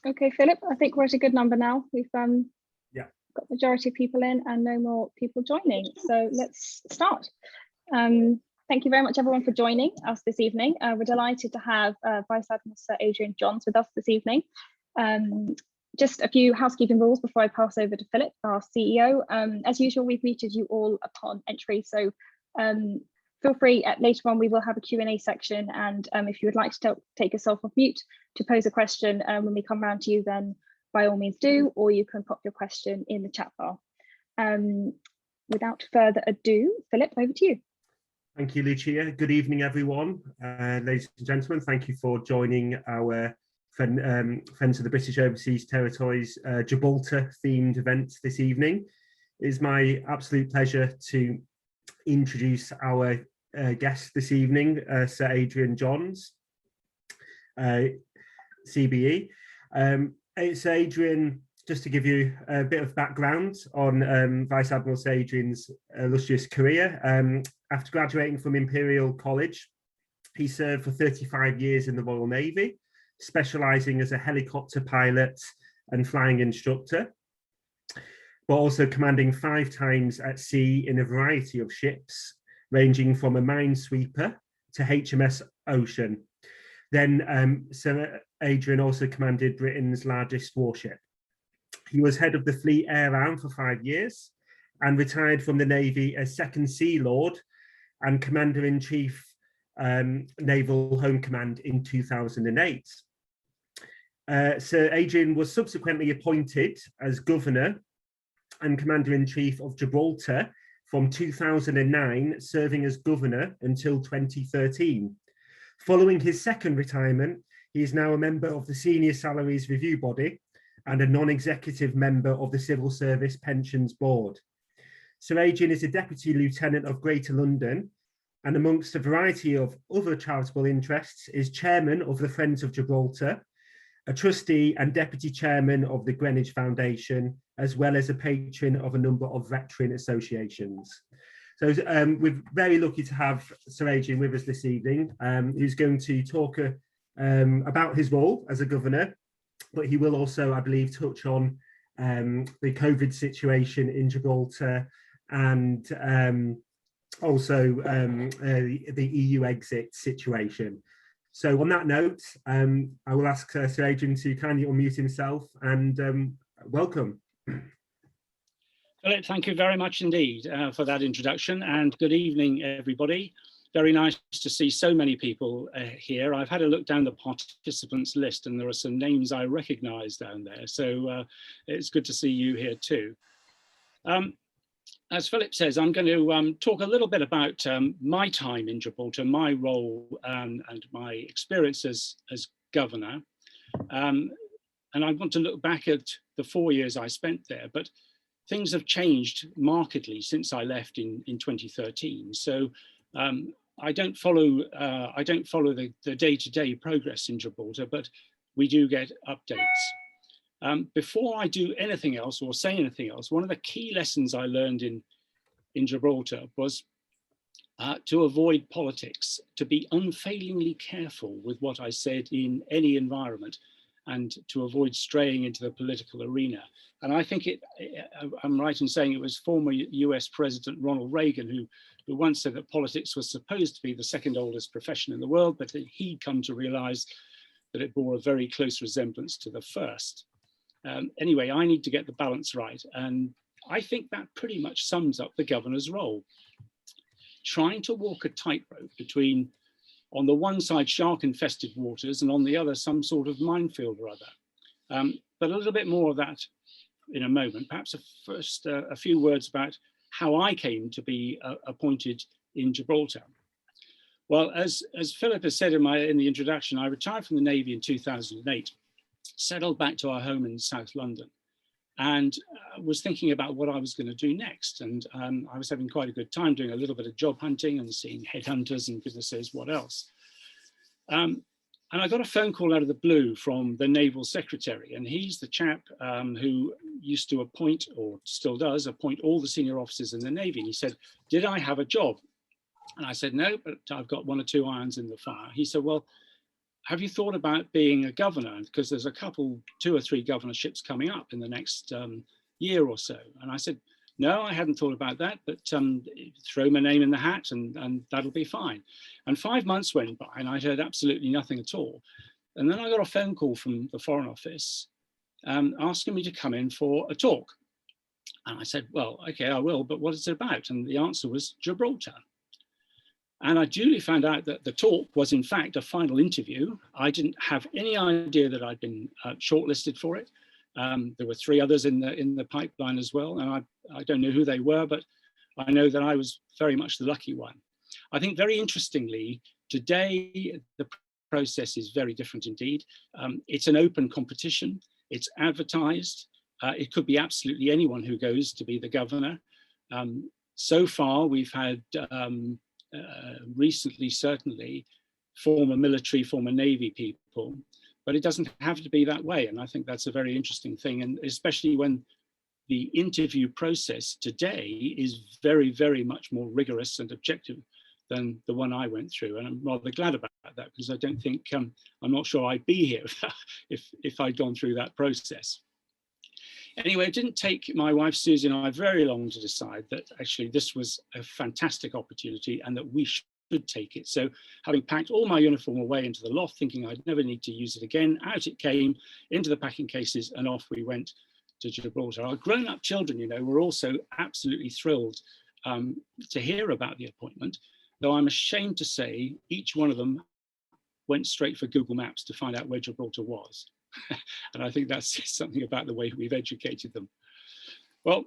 Okay, Philip, I think we're at a good number now. We've Yeah. got the majority of people in and no more people joining. So let's start. Thank you very much, everyone, for joining us this evening. We're delighted to have Vice Admiral Sir Adrian Johns with us this evening. Just a few housekeeping rules before I pass over to Philip, our CEO. As usual, we've muted you all upon entry, so feel free later on. We will have a Q&A section, and if you would like to take yourself off mute to pose a question when we come round to you, then by all means do, or you can pop your question in the chat bar. Without further ado, Philip, over to you. Thank you, Lucia. Good evening, everyone. Ladies and gentlemen, thank you for joining our Friends of the British Overseas Territories Gibraltar themed event this evening. It is my absolute pleasure to introduce our guest this evening, Sir Adrian Johns, CBE. It's Adrian, just to give you a bit of background on Vice Admiral Sir Adrian's illustrious career. After graduating from Imperial College, he served for 35 years in the Royal Navy, specialising as a helicopter pilot and flying instructor, but also commanding 5 times at sea in a variety of ships, ranging from a minesweeper to HMS Ocean. Then Sir Adrian also commanded Britain's largest warship. He was head of the Fleet Air Arm for 5 years and retired from the Navy as Second Sea Lord and Commander-in-Chief Naval Home Command in 2008. Sir Adrian was subsequently appointed as Governor and Commander-in-Chief of Gibraltar from 2009, serving as Governor until 2013. Following his second retirement, he is now a member of the Senior Salaries Review Body and a non-executive member of the Civil Service Pensions Board. Sir Adrian is a Deputy Lieutenant of Greater London, and amongst a variety of other charitable interests is Chairman of the Friends of Gibraltar, a Trustee and Deputy Chairman of the Greenwich Foundation, as well as a patron of a number of veteran associations. So we're very lucky to have Sir Adrian with us this evening, who's going to talk about his role as a governor, but he will also, I believe, touch on the COVID situation in Gibraltar and also the EU exit situation. So on that note, I will ask Sir Adrian to kindly unmute himself and welcome. Philip, thank you very much indeed for that introduction, and good evening, everybody. Very nice to see so many people here. I've had a look down the participants list and there are some names I recognise down there, so it's good to see you here too. As Philip says, I'm going to talk a little bit about my time in Gibraltar, my role and my experience as governor. And I want to look back at the 4 years I spent there, but things have changed markedly since I left in 2013. So I don't follow the day-to-day progress in Gibraltar, but we do get updates. Before I do anything else or say anything else, one of the key lessons I learned in Gibraltar was to avoid politics, to be unfailingly careful with what I said in any environment, and to avoid straying into the political arena. And I think I'm right in saying it was former US President Ronald Reagan who once said that politics was supposed to be the second oldest profession in the world, but that he'd come to realize that it bore a very close resemblance to the first. Anyway, I need to get the balance right. And I think that pretty much sums up the governor's role. Trying to walk a tightrope between, on the one side, shark-infested waters, and on the other, some sort of minefield or other. But a little bit more of that in a moment. Perhaps first a few words about how I came to be appointed in Gibraltar. Well, as Philip has said in the introduction, I retired from the Navy in 2008, settled back to our home in South London, and was thinking about what I was going to do next. And I was having quite a good time doing a little bit of job hunting and seeing headhunters and goodness knows what else. And I got a phone call out of the blue from the Naval Secretary, and he's the chap who used to appoint, or still does, appoint all the senior officers in the Navy. And he said, did I have a job? And I said, no, but I've got 1 or 2 irons in the fire. He said, well, have you thought about being a governor? Because there's a couple, 2 or 3 governorships coming up in the next year or so. And I said, no, I hadn't thought about that, but throw my name in the hat and that'll be fine. And 5 months went by and I'd heard absolutely nothing at all. And then I got a phone call from the Foreign Office asking me to come in for a talk. And I said, well, okay, I will, but what is it about? And the answer was Gibraltar. And I duly found out that the talk was in fact a final interview. I didn't have any idea that I'd been shortlisted for it. There were 3 others in the pipeline as well. And I don't know who they were, but I know that I was very much the lucky one. I think very interestingly, today, the process is very different indeed. It's an open competition. It's advertised. It could be absolutely anyone who goes to be the governor. So far, we've had recently, certainly, former military, former Navy people, but it doesn't have to be that way. And I think that's a very interesting thing. And especially when the interview process today is very, very much more rigorous and objective than the one I went through. And I'm rather glad about that, because I don't think, I'm not sure I'd be here if I'd gone through that process. Anyway, it didn't take my wife Susie and I very long to decide that actually this was a fantastic opportunity and that we should take it. So having packed all my uniform away into the loft, thinking I'd never need to use it again, out it came into the packing cases and off we went to Gibraltar. Our grown-up children, you know, were also absolutely thrilled to hear about the appointment, though I'm ashamed to say each one of them went straight for Google Maps to find out where Gibraltar was. And I think that's something about the way we've educated them. Well,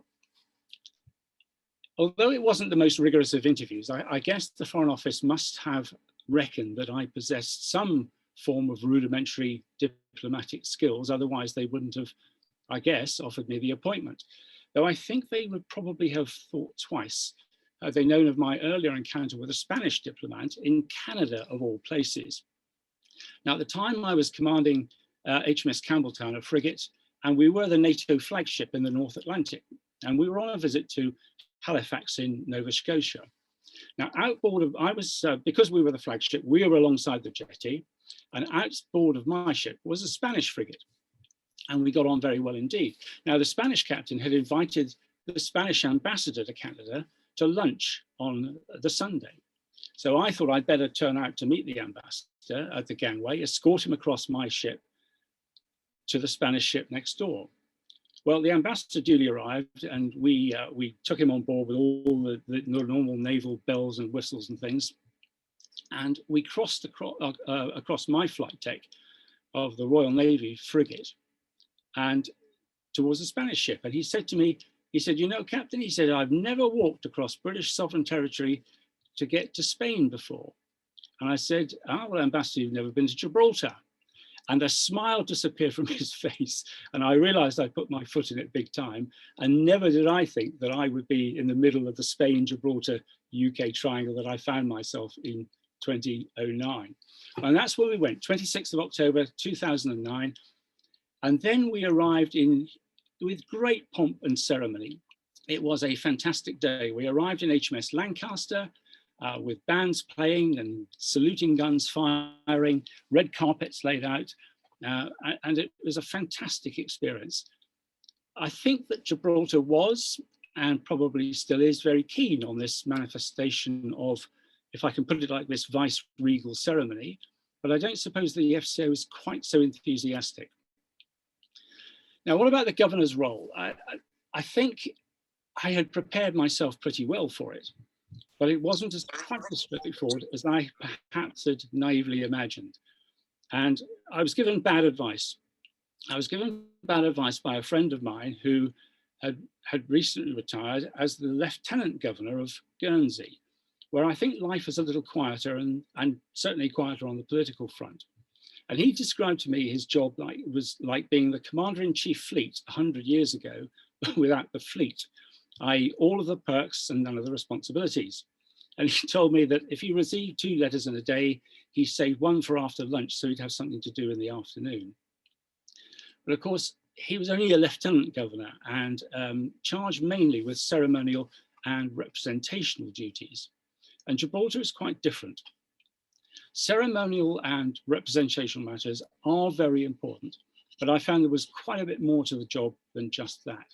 although it wasn't the most rigorous of interviews, I guess the Foreign Office must have reckoned that I possessed some form of rudimentary diplomatic skills. Otherwise, they wouldn't have, I guess, offered me the appointment. Though I think they would probably have thought twice had they known of my earlier encounter with a Spanish diplomat in Canada, of all places. Now, at the time I was commanding HMS Campbelltown, a frigate, and we were the NATO flagship in the North Atlantic. And we were on a visit to Halifax in Nova Scotia. Now, outboard of, because we were the flagship, we were alongside the jetty, and outboard of my ship was a Spanish frigate. And we got on very well indeed. Now, the Spanish captain had invited the Spanish ambassador to Canada to lunch on the Sunday. So I thought I'd better turn out to meet the ambassador at the gangway, escort him across my ship to the Spanish ship next door. Well, the ambassador duly arrived and we took him on board with all the normal naval bells and whistles and things. And we crossed across my flight deck of the Royal Navy frigate and towards the Spanish ship. And he said to me, he said, you know, Captain, he said, I've never walked across British sovereign territory to get to Spain before. And I said, well, Ambassador, you've never been to Gibraltar. And a smile disappeared from his face. And I realized I put my foot in it big time. And never did I think that I would be in the middle of the Spain-Gibraltar UK triangle that I found myself in 2009. And that's where we went, 26th of October, 2009. And then we arrived with great pomp and ceremony. It was a fantastic day. We arrived in HMS Lancaster, with bands playing and saluting guns firing, red carpets laid out, and it was a fantastic experience. I think that Gibraltar was, and probably still is, very keen on this manifestation of, if I can put it like this, vice-regal ceremony, but I don't suppose the FCO is quite so enthusiastic. Now, what about the governor's role? I think I had prepared myself pretty well for it, but it wasn't quite as straightforward as I perhaps had naively imagined. And I was given bad advice. I was given bad advice by a friend of mine who had recently retired as the Lieutenant Governor of Guernsey, where I think life is a little quieter and certainly quieter on the political front. And he described to me his job was like being the Commander-in-Chief fleet 100 years ago, but without the fleet, i.e. all of the perks and none of the responsibilities. And he told me that if he received 2 letters in a day, he saved 1 for after lunch so he'd have something to do in the afternoon. But of course, he was only a Lieutenant Governor and charged mainly with ceremonial and representational duties. And Gibraltar is quite different. Ceremonial and representational matters are very important, but I found there was quite a bit more to the job than just that.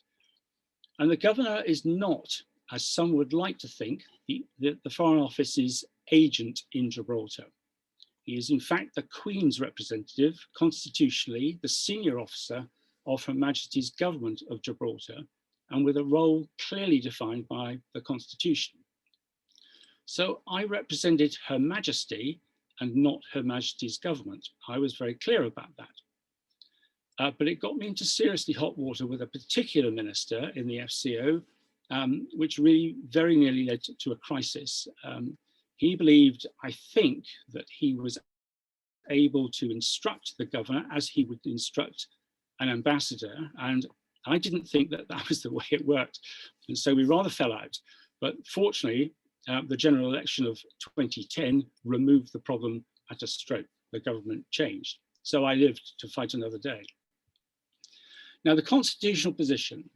And the governor is not, as some would like to think, the Foreign Office's agent in Gibraltar. He is in fact the Queen's representative, constitutionally the senior officer of Her Majesty's government of Gibraltar, and with a role clearly defined by the Constitution. So I represented Her Majesty and not Her Majesty's government. I was very clear about that. But it got me into seriously hot water with a particular minister in the FCO, which really very nearly led to a crisis. He believed, I think, that he was able to instruct the governor as he would instruct an ambassador, and I didn't think that that was the way it worked. And so we rather fell out. But fortunately, the general election of 2010 removed the problem at a stroke. The government changed. So I lived to fight another day. Now, the constitutional position,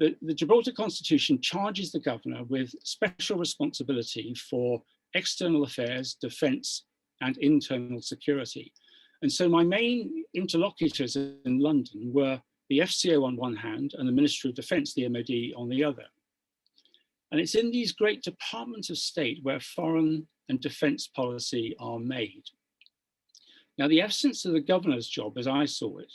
the Gibraltar Constitution charges the governor with special responsibility for external affairs, defence, and internal security. And so my main interlocutors in London were the FCO on one hand and the Ministry of Defence, the MOD, on the other. And it's in these great departments of state where foreign and defence policy are made. Now, the essence of the governor's job, as I saw it,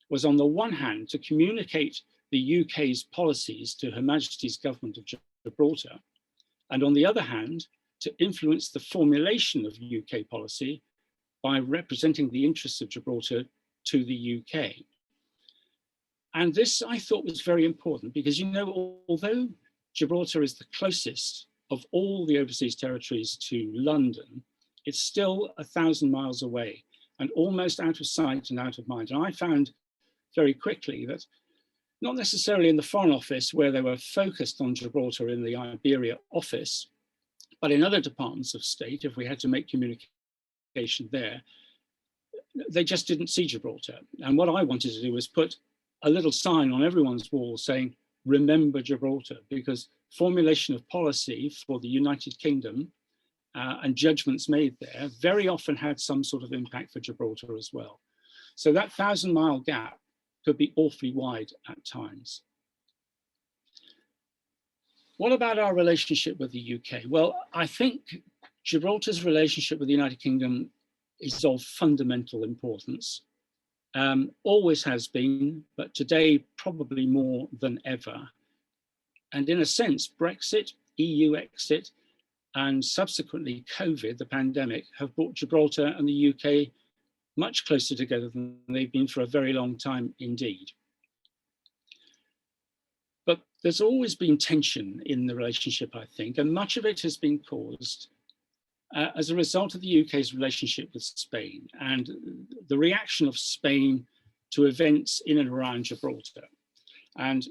was on the one hand to communicate the UK's policies to Her Majesty's government of Gibraltar, and on the other hand, to influence the formulation of UK policy by representing the interests of Gibraltar to the UK. And this I thought was very important because, you know, although Gibraltar is the closest of all the overseas territories to London, it's still 1,000 miles away and almost out of sight and out of mind. And I found very quickly that not necessarily in the Foreign Office where they were focused on Gibraltar in the Iberia office, but in other departments of state, if we had to make communication there, they just didn't see Gibraltar. And what I wanted to do was put a little sign on everyone's wall saying, remember Gibraltar, because formulation of policy for the United Kingdom and judgments made there very often had some sort of impact for Gibraltar as well. So that 1,000-mile gap could be awfully wide at times. What about our relationship with the UK? Well, I think Gibraltar's relationship with the United Kingdom is of fundamental importance. Always has been, but today probably more than ever. And in a sense, Brexit, EU exit, and subsequently COVID, the pandemic, have brought Gibraltar and the UK much closer together than they've been for a very long time indeed. But there's always been tension in the relationship, I think, and much of it has been caused as a result of the UK's relationship with Spain and the reaction of Spain to events in and around Gibraltar. And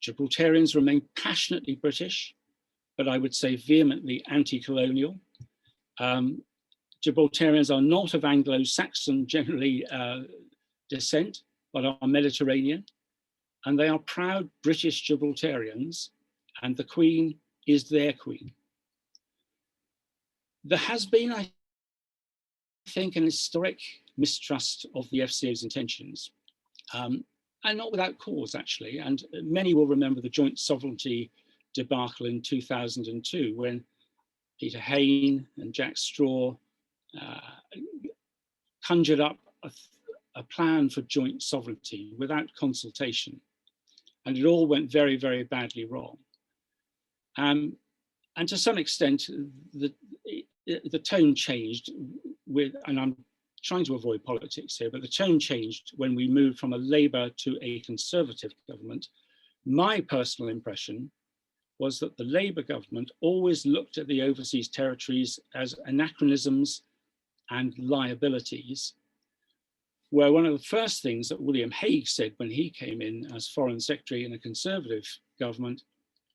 Gibraltarians remain passionately British, but I would say vehemently anti-colonial. Gibraltarians are not of Anglo-Saxon generally descent, but are Mediterranean. And they are proud British Gibraltarians, and the Queen is their Queen. There has been, I think, an historic mistrust of the FCO's intentions, and not without cause, actually. And many will remember the joint sovereignty debacle in 2002, when Peter Hain and Jack Straw conjured up a plan for joint sovereignty without consultation. And it all went very, very badly wrong. And to some extent, the tone changed with, and I'm trying to avoid politics here, but the tone changed when we moved from a Labour to a Conservative government. My personal impression was that the Labour government always looked at the overseas territories as anachronisms and liabilities, where one of the first things that William Hague said when he came in as Foreign Secretary in a Conservative government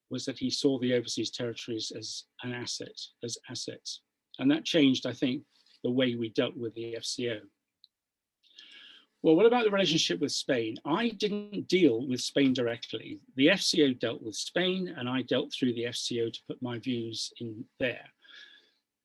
was that he saw the overseas territories as an asset, as assets. And that changed, I think, the way we dealt with the FCO. Well, what about the relationship with Spain? I didn't deal with Spain directly. The FCO dealt with Spain, and I dealt through the FCO to put my views in there.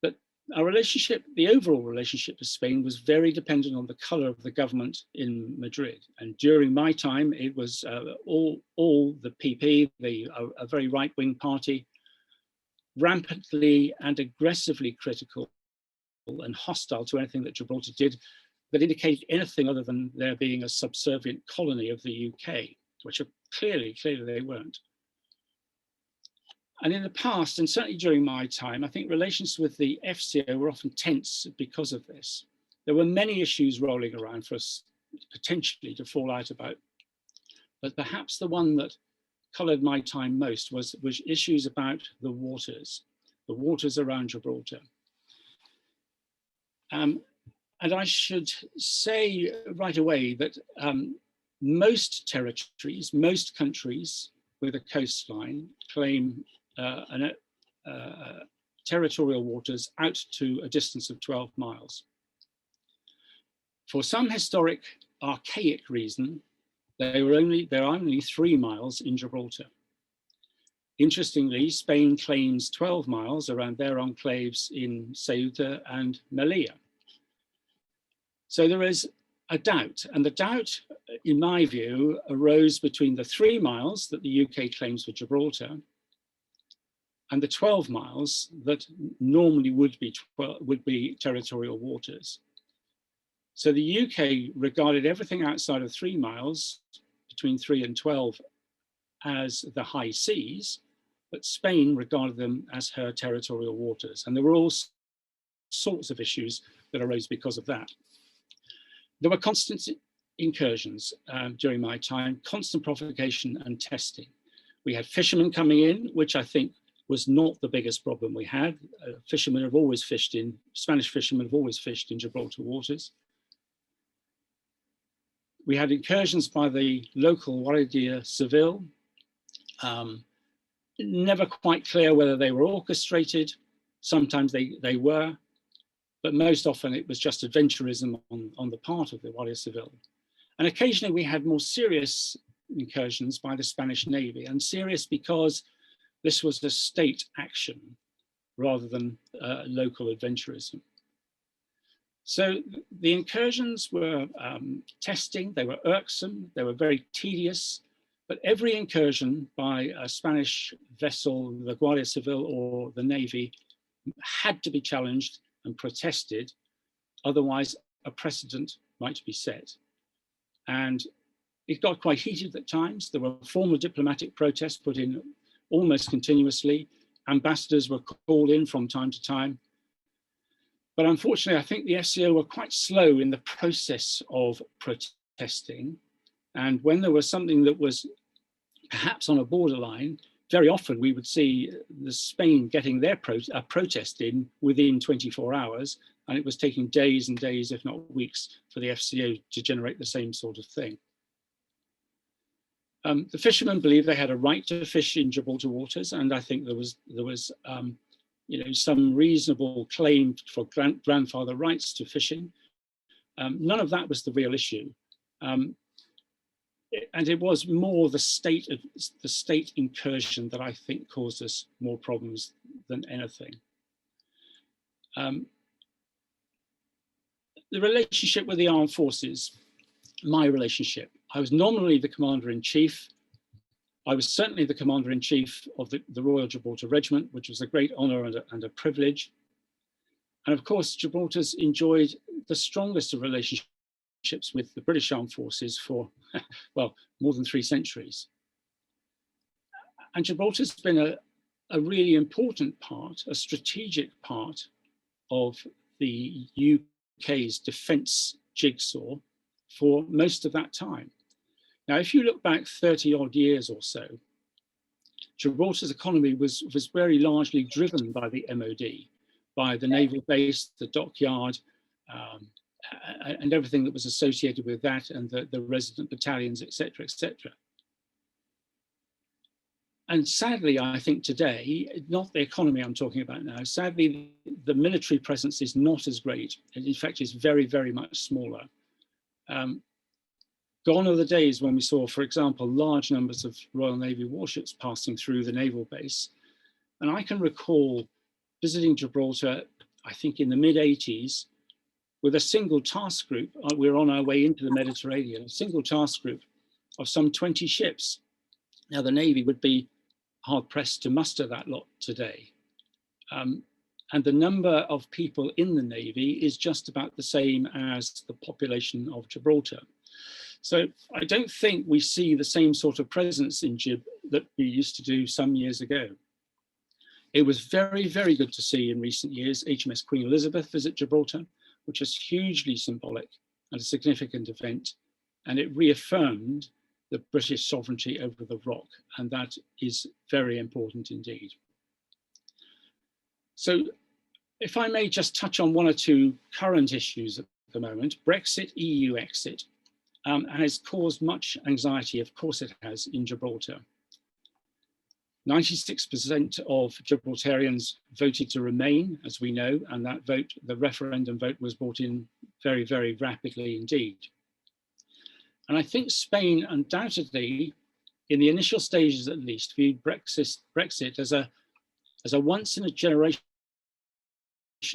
But Our relationship, the overall relationship with Spain, was very dependent on the colour of the government in Madrid. And during my time, it was all the PP, a very right-wing party, rampantly and aggressively critical and hostile to anything that Gibraltar did that indicated anything other than there being a subservient colony of the UK, which clearly they weren't. And in the past, and certainly during my time, I think relations with the FCO were often tense because of this. There were many issues rolling around for us potentially to fall out about, but perhaps the one that coloured my time most was issues about the waters around Gibraltar. And I should say right away that most territories, most countries with a coastline claim territorial waters out to a distance of 12 miles. For some historic, archaic reason, there are only 3 miles in Gibraltar. Interestingly, Spain claims 12 miles around their enclaves in Ceuta and Melilla. So there is a doubt, and the doubt, in my view, arose between the 3 miles that the UK claims for Gibraltar and the 12 miles that normally would be territorial waters. So the UK regarded everything outside of 3 miles, between 3 and 12, as the high seas, but Spain regarded them as her territorial waters. And there were all sorts of issues that arose because of that. There were constant incursions during my time, constant provocation and testing. We had fishermen coming in, which I think was not the biggest problem we had. Fishermen have always fished Spanish fishermen have always fished in Gibraltar waters. We had incursions by the local Guardia Civil, never quite clear whether they were orchestrated. Sometimes they were, but most often it was just adventurism on the part of the Guardia Civil. And occasionally we had more serious incursions by the Spanish Navy, and serious because this was a state action rather than local adventurism. So the incursions were testing, they were irksome, they were very tedious, but every incursion by a Spanish vessel, the Guardia Civil or the Navy, had to be challenged and protested, otherwise a precedent might be set. And it got quite heated at times. There were formal diplomatic protests put in almost continuously. Ambassadors were called in from time to time. But unfortunately, I think the FCO were quite slow in the process of protesting. And when there was something that was perhaps on a borderline, very often we would see the Spain getting their protest in within 24 hours, and it was taking days and days, if not weeks, for the FCO to generate the same sort of thing. The fishermen believed they had a right to fish in Gibraltar waters, and I think there was some reasonable claim for grandfather rights to fishing. None of that was the real issue. And it was more the state incursion that I think caused us more problems than anything. The relationship with the armed forces, my relationship. I was nominally the commander-in-chief. I was certainly the commander-in-chief of the Royal Gibraltar Regiment, which was a great honour and a privilege. And of course, Gibraltar's enjoyed the strongest of relationships with the British Armed Forces for, well, more than 3 centuries. And Gibraltar's been a really important part, a strategic part of the UK's defence jigsaw for most of that time. Now, if you look back 30 odd years or so, Gibraltar's economy was very largely driven by the MOD, by the naval base, the dockyard, and everything that was associated with that, and the resident battalions, etc., etc. And sadly, I think today, not the economy I'm talking about now, sadly, the military presence is not as great. In fact, it's very, very much smaller. Gone are the days when we saw, for example, large numbers of Royal Navy warships passing through the naval base. And I can recall visiting Gibraltar, I think in the mid-80s, with a single task group. We're on our way into the Mediterranean, a single task group of some 20 ships. Now the Navy would be hard pressed to muster that lot today. And the number of people in the Navy is just about the same as the population of Gibraltar. So I don't think we see the same sort of presence in Gib that we used to do some years ago. It was very, very good to see in recent years HMS Queen Elizabeth visit Gibraltar, which is hugely symbolic and a significant event. And it reaffirmed the British sovereignty over the rock. And that is very important indeed. So if I may just touch on one or two current issues at the moment, Brexit, EU exit, has caused much anxiety, of course it has, in Gibraltar. 96% of Gibraltarians voted to remain, as we know, and that vote, the referendum vote, was brought in very, very rapidly indeed. And I think Spain undoubtedly, in the initial stages at least, viewed Brexit as a once in a generation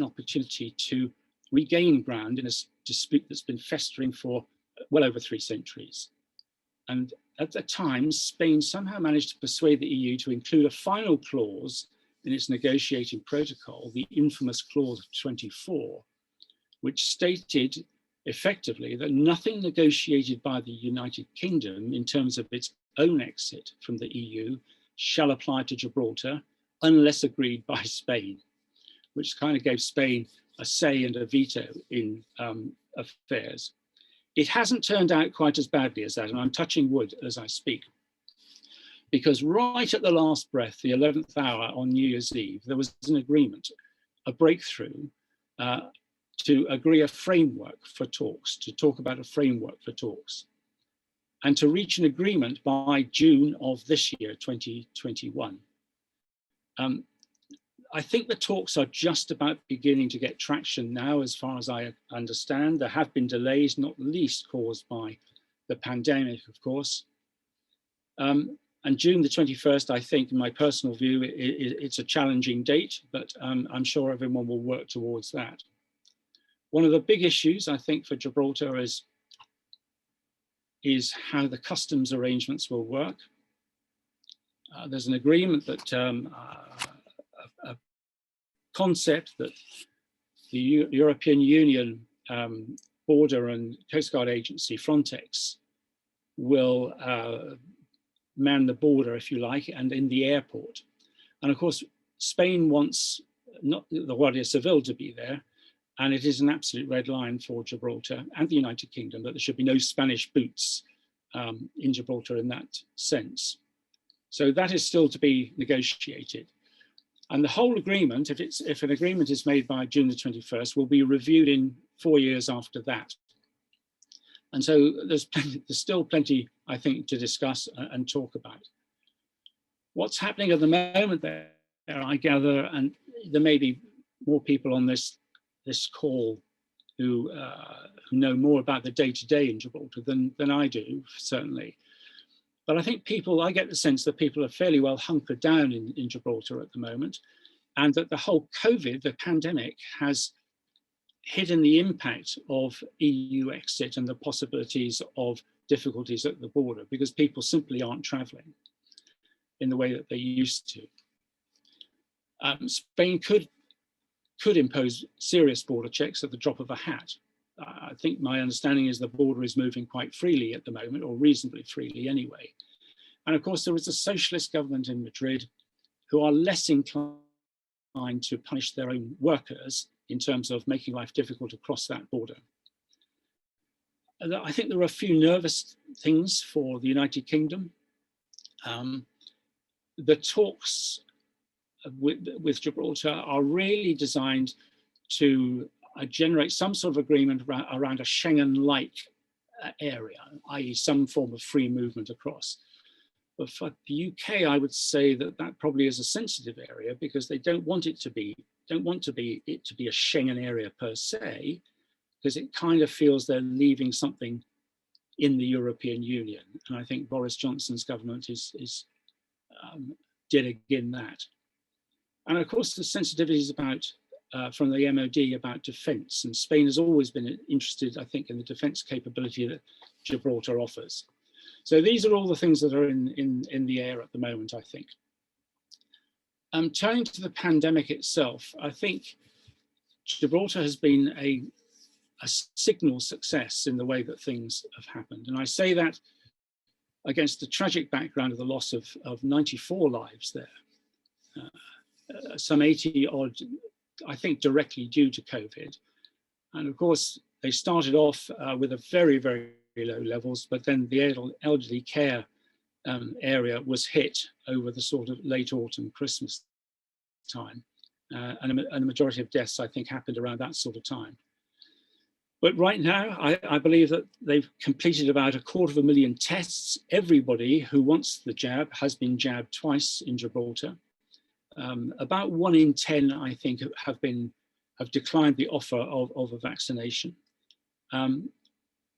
opportunity to regain ground in a dispute that's been festering for well over 3 centuries. And at the time, Spain somehow managed to persuade the EU to include a final clause in its negotiating protocol, the infamous clause 24, which stated effectively that nothing negotiated by the United Kingdom in terms of its own exit from the EU shall apply to Gibraltar unless agreed by Spain, which kind of gave Spain a say and a veto in affairs. It hasn't turned out quite as badly as that, and I'm touching wood as I speak, because right at the last breath, the 11th hour on New Year's Eve, there was an agreement, a breakthrough to agree a framework for talks, to talk about a framework for talks, and to reach an agreement by June of this year, 2021. I think the talks are just about beginning to get traction now, as far as I understand. There have been delays, not least caused by the pandemic, of course. And June the 21st, I think, in my personal view, it's a challenging date, but I'm sure everyone will work towards that. One of the big issues, I think, for Gibraltar is how the customs arrangements will work. There's an agreement that a concept that the European Union Border and Coast Guard Agency, Frontex, will man the border, if you like, and in the airport. And of course, Spain wants not the Guardia Civil to be there, and it is an absolute red line for Gibraltar and the United Kingdom that there should be no Spanish boots in Gibraltar in that sense. So that is still to be negotiated. And the whole agreement, if an agreement is made by June the 21st, will be reviewed in 4 years after that. And so there's still plenty, I think, to discuss and talk about. What's happening at the moment there, I gather, and there may be more people on this call who know more about the day-to-day in Gibraltar than I do, certainly. But I think I get the sense that people are fairly well hunkered down in Gibraltar at the moment, and that the whole COVID, the pandemic, has hidden the impact of EU exit and the possibilities of difficulties at the border, because people simply aren't traveling in the way that they used to. Spain could impose serious border checks at the drop of a hat. I think my understanding is the border is moving quite freely at the moment, or reasonably freely anyway. And of course, there is a socialist government in Madrid who are less inclined to punish their own workers in terms of making life difficult across that border. I think there are a few nervous things for the United Kingdom. The talks with Gibraltar are really designed to generate some sort of agreement around a Schengen-like area, i.e. some form of free movement across. But for the UK, I would say that probably is a sensitive area, because they don't want it to be a Schengen area per se, because it kind of feels they're leaving something in the European Union. And I think Boris Johnson's government did again that. And of course, the sensitivities about from the MOD about defence, and Spain has always been interested, I think, in the defence capability that Gibraltar offers. So these are all the things that are in the air at the moment, I think. Turning to the pandemic itself, I think Gibraltar has been a signal success in the way that things have happened. And I say that against the tragic background of the loss of 94 lives there, some 80 odd, I think, directly due to COVID. And of course, they started off with a very, very low levels, but then the elderly care area was hit over the sort of late autumn, Christmas time. And a majority of deaths, I think, happened around that sort of time. But right now, I believe that they've completed about 250,000 tests. Everybody who wants the jab has been jabbed twice in Gibraltar. About 1 in 10, I think, have declined the offer of a vaccination.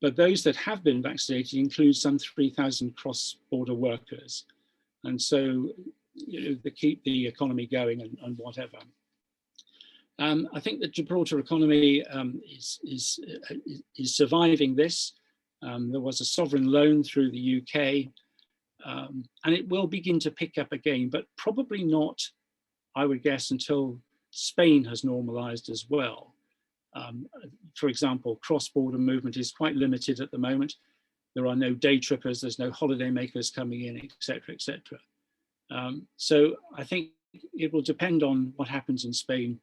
But those that have been vaccinated include some 3,000 cross-border workers. And so, they keep the economy going and whatever. I think the Gibraltar economy is surviving this. There was a sovereign loan through the UK, and it will begin to pick up again, but probably not, I would guess, until Spain has normalized as well. For example, cross-border movement is quite limited at the moment. There are no day trippers, there's no holiday makers coming in, etc., etc. So I think it will depend on what happens in Spain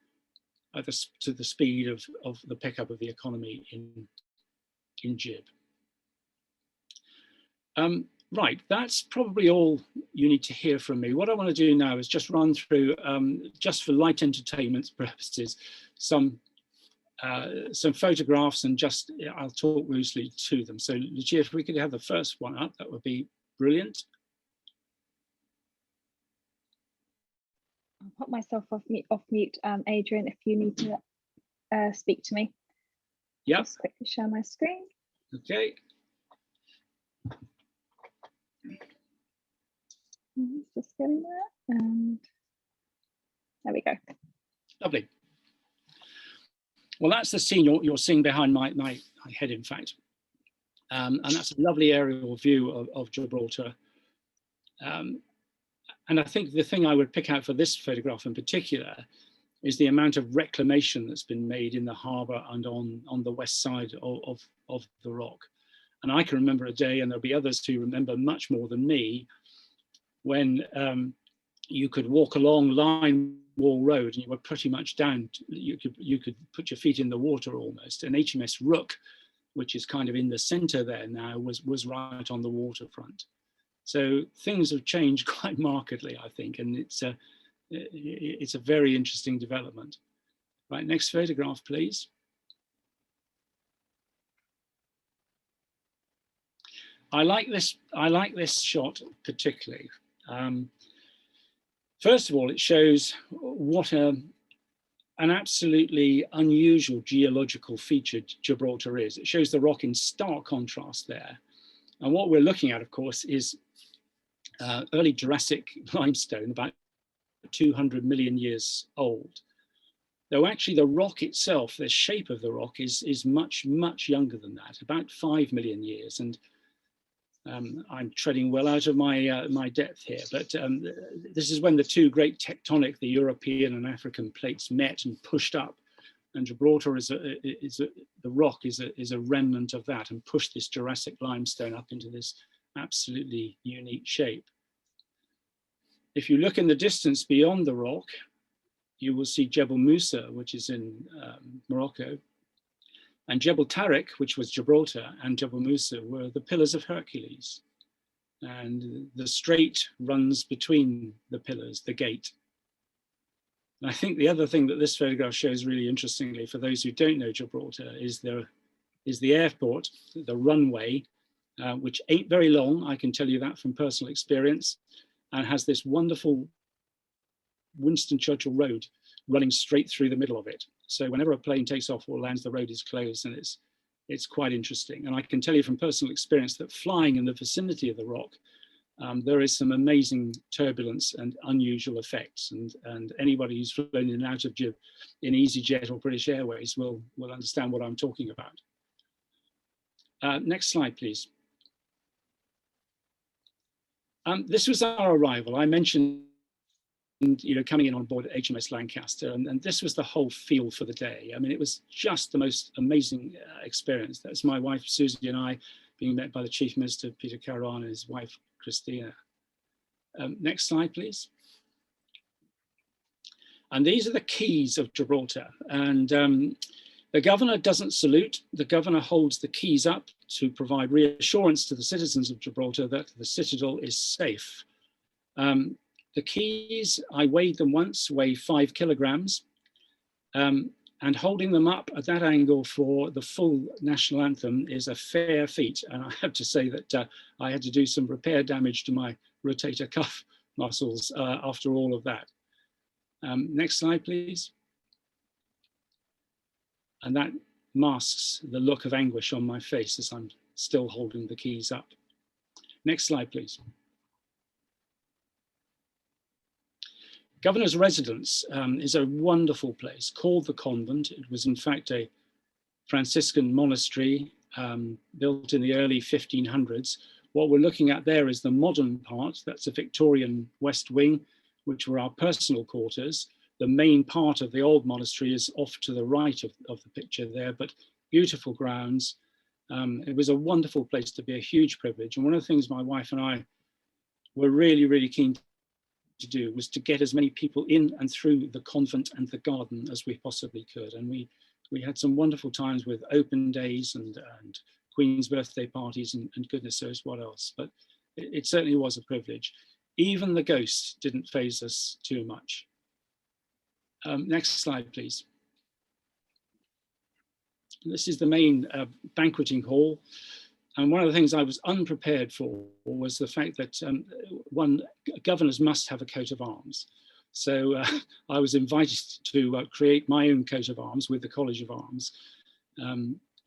to the speed of the pickup of the economy in Gib. Right, that's probably all you need to hear from me. What I want to do now is just run through, just for light entertainment purposes, some photographs, and just I'll talk loosely to them. So Lucia, if we could have the first one up, that would be brilliant. I'll put myself off mute, Adrian, if you need to speak to me. Yeah. Just quickly share my screen. Okay. Just getting there, and there we go. Lovely. Well, that's the scene you're seeing behind my head, in fact. And that's a lovely aerial view of Gibraltar. And I think the thing I would pick out for this photograph in particular is the amount of reclamation that's been made in the harbour and on the west side of the rock. And I can remember a day, and there'll be others who remember much more than me, when you could walk along Line Wall Road and you were pretty much down, you could put your feet in the water almost. And HMS Rook, which is kind of in the centre there now, was right on the waterfront. So things have changed quite markedly, I think, and it's a very interesting development. Right, next photograph, please. I like this shot particularly. First of all, it shows what an absolutely unusual geological feature Gibraltar is. It shows the rock in stark contrast there. And what we're looking at, of course, is early Jurassic limestone, about 200 million years old. Though actually the rock itself, the shape of the rock is much, much younger than that, about 5 million years. And I'm treading well out of my depth here, but this is when the two great tectonic, the European and African plates, met and pushed up, and Gibraltar the rock is a remnant of that, and pushed this Jurassic limestone up into this absolutely unique shape. If you look in the distance beyond the rock, you will see Jebel Musa, which is in Morocco. And Jebel Tariq, which was Gibraltar, and Jebel Musa were the pillars of Hercules. And the strait runs between the pillars, the gate. And I think the other thing that this photograph shows really interestingly, for those who don't know Gibraltar, is the airport, the runway, which ain't very long, I can tell you that from personal experience, and has this wonderful Winston Churchill Road running straight through the middle of it. So whenever a plane takes off or lands, the road is closed, and it's quite interesting. And I can tell you from personal experience that flying in the vicinity of the rock there is some amazing turbulence and unusual effects, and anybody who's flown in and out of in EasyJet or British Airways will understand what I'm talking about. Next slide, please. This was our arrival. I mentioned, coming in on board at HMS Lancaster, and this was the whole feel for the day. I mean, it was just the most amazing experience. That's my wife Susie and I being met by the Chief Minister Peter Caruana and his wife Christina. Next slide, please. And these are the keys of Gibraltar. And the governor doesn't salute. The governor holds the keys up to provide reassurance to the citizens of Gibraltar that the citadel is safe. The keys, I weighed them once, weigh 5 kilograms. And holding them up at that angle for the full national anthem is a fair feat. And I have to say that I had to do some repair damage to my rotator cuff muscles after all of that. Next slide, please. And that masks the look of anguish on my face as I'm still holding the keys up. Next slide, please. Governor's Residence is a wonderful place called the Convent. It was in fact a Franciscan monastery built in the early 1500s. What we're looking at there is the modern part. That's a Victorian west wing, which were our personal quarters. The main part of the old monastery is off to the right of the picture there, but beautiful grounds. It was a wonderful place to be, a huge privilege. And one of the things my wife and I were really, really keen to do was to get as many people in and through the convent and the garden as we possibly could. And we had some wonderful times with open days and Queen's birthday parties and goodness knows what else. But it certainly was a privilege. Even the ghost didn't faze us too much. Next slide, please. This is the main banqueting hall. And one of the things I was unprepared for was the fact that governors must have a coat of arms. So I was invited to create my own coat of arms with the College of Arms.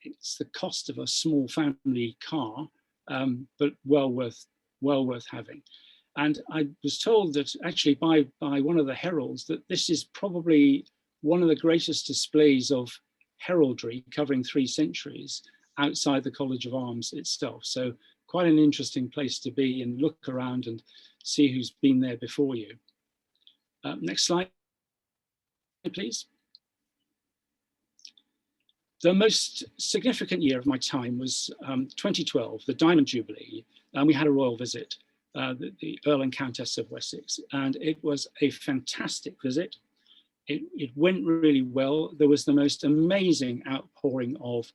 It's the cost of a small family car, but well worth having. And I was told that actually by one of the heralds that this is probably one of the greatest displays of heraldry covering 3 centuries outside the College of Arms itself. So quite an interesting place to be and look around and see who's been there before you. Next slide, please. The most significant year of my time was 2012, the Diamond Jubilee, and we had a royal visit, the Earl and Countess of Wessex, and it was a fantastic visit. It went really well. There was the most amazing outpouring of